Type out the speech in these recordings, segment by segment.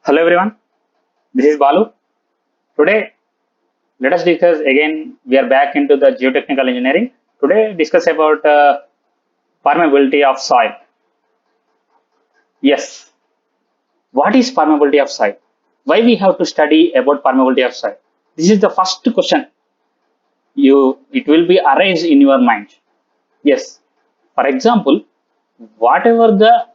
Hello everyone, this is Balu. Today, let us discuss again. We are back into the geotechnical engineering. Today, discuss about permeability of soil. Yes, what is permeability of soil? Why we have to study about permeability of soil? This is the first question. It will be arise in your mind. Yes, for example, whatever the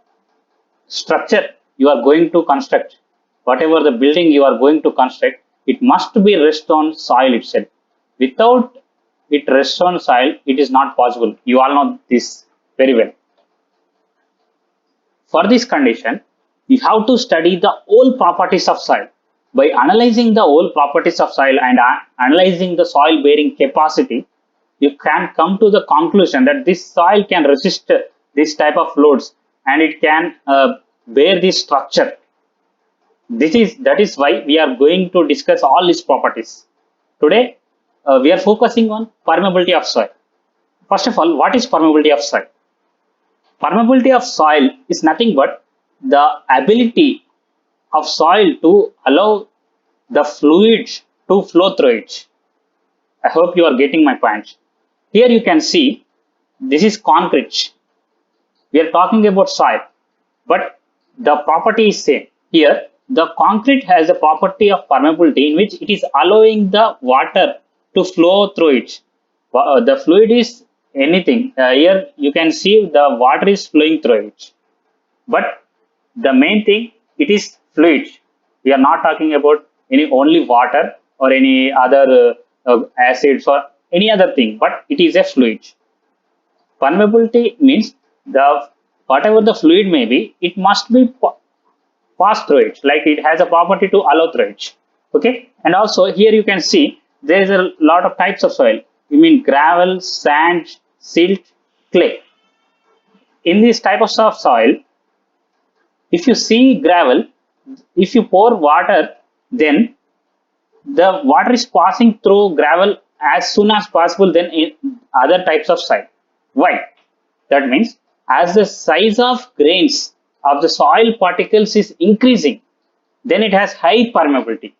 structure you are going to construct, whatever the building you are going to construct, it must be rest on soil itself. Without it rest on soil, it is not possible. You all know this very well. For this condition, you have to study the whole properties of soil. By analyzing the whole properties of soil and analyzing the soil bearing capacity, you can come to the conclusion that this soil can resist this type of loads and it can bear this structure. That is why we are going to discuss all these properties. Today, we are focusing on permeability of soil. First of all, what is permeability of soil? Permeability of soil is nothing but the ability of soil to allow the fluids to flow through it. I hope you are getting my point. Here you can see this is concrete. We are talking about soil, but the property is same. Here, the concrete has a property of permeability in which it is allowing the water to flow through it. The fluid is anything. Here you can see the water is flowing through it. But the main thing, it is fluid. We are not talking about any only water or any other acids or any other thing, but it is a fluid. Permeability means the whatever the fluid may be, it must be pass through it, like it has a property to allow through it. Okay, and also here you can see there is a lot of types of soil. You mean gravel, sand, silt, clay. In this type of soil, if you see gravel, if you pour water, then the water is passing through gravel as soon as possible than in other types of soil. Why? That means as the size of grains of the soil particles is increasing, then it has high permeability.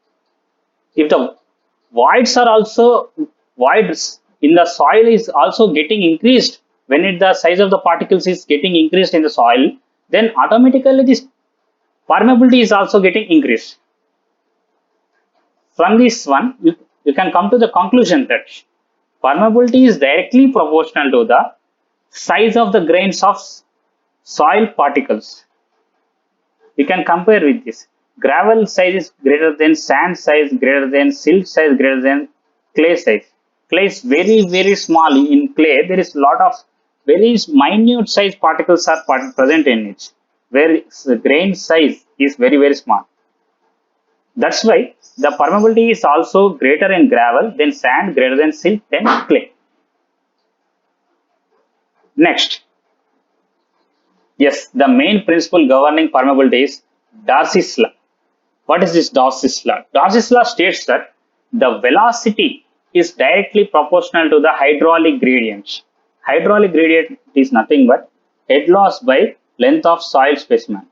If the voids in the soil is also getting increased, when the size of the particles is getting increased in the soil, then automatically this permeability is also getting increased. From this one, you can come to the conclusion that permeability is directly proportional to the size of the grains of soil particles. We can compare with this. Gravel size is greater than sand size, greater than silt size, greater than clay size. Clay is very, very small. In clay, there is a lot of very minute size particles are present in it, where the grain size is very, very small. That's why the permeability is also greater in gravel than sand, greater than silt than clay. Next, yes, the main principle governing permeability is Darcy's law. What is this Darcy's law? Darcy's law states that the velocity is directly proportional to the hydraulic gradient. Hydraulic gradient is nothing but head loss by length of soil specimen.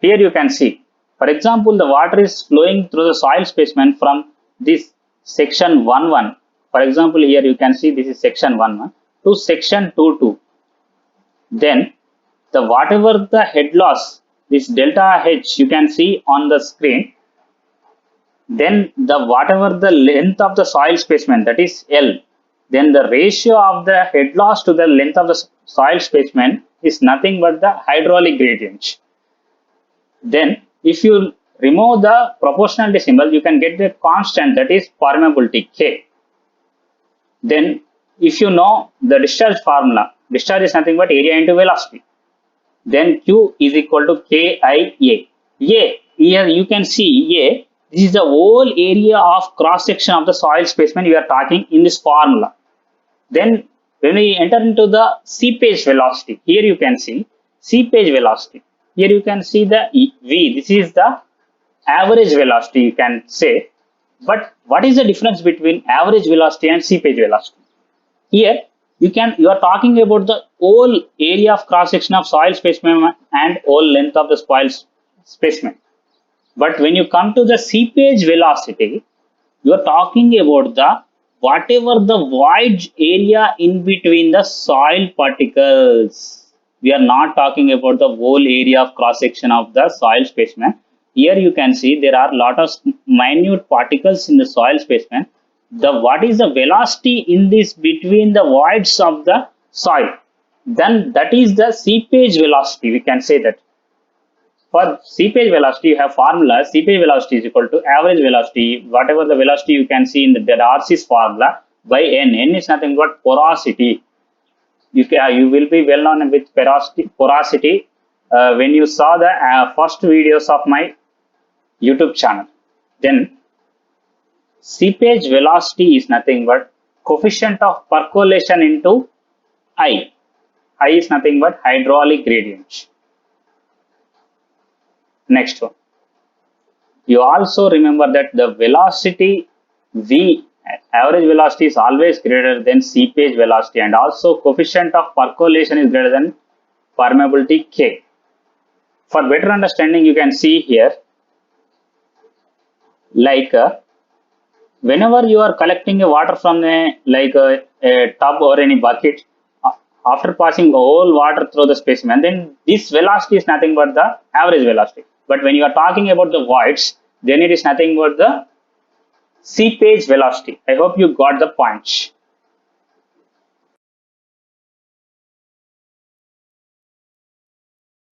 Here you can see, for example, the water is flowing through the soil specimen from this section 1-1. For example, here you can see this is section 1-1 to section 2-2. Then the whatever the head loss, this delta H you can see on the screen, then the whatever the length of the soil specimen, that is L, then the ratio of the head loss to the length of the soil specimen is nothing but the hydraulic gradient. Then if you remove the proportional decimal, you can get the constant, that is permeability K. Then if you know the discharge formula, discharge is nothing but area into velocity. Then Q is equal to KIA. A, here you can see A, this is the whole area of cross section of the soil specimen we are talking in this formula. Then when we enter into the seepage velocity, here you can see seepage velocity. Here you can see the V, this is the average velocity you can say. But what is the difference between average velocity and seepage velocity? Here you are talking about the whole area of cross section of soil specimen and whole length of the soil specimen. But when you come to the seepage velocity, you are talking about the whatever the void area in between the soil particles. We are not talking about the whole area of cross section of the soil specimen. Here you can see there are a lot of minute particles in the soil specimen. The what is the velocity in this between the voids of the soil? Then that is the seepage velocity. We can say that. For seepage velocity, you have formula. Seepage velocity is equal to average velocity, whatever the velocity you can see in the Darcy's formula, by n. N is nothing but porosity. You will be well known with porosity when you saw the first videos of my YouTube channel. Then seepage velocity is nothing but coefficient of percolation into I. I is nothing but hydraulic gradient. Next one. You also remember that the velocity V, average velocity, is always greater than seepage velocity, and also coefficient of percolation is greater than permeability K. For better understanding, you can see here, like whenever you are collecting a water from a tub or any bucket, after passing all water through the specimen, then this velocity is nothing but the average velocity. But when you are talking about the voids, then it is nothing but the seepage velocity. I hope you got the point.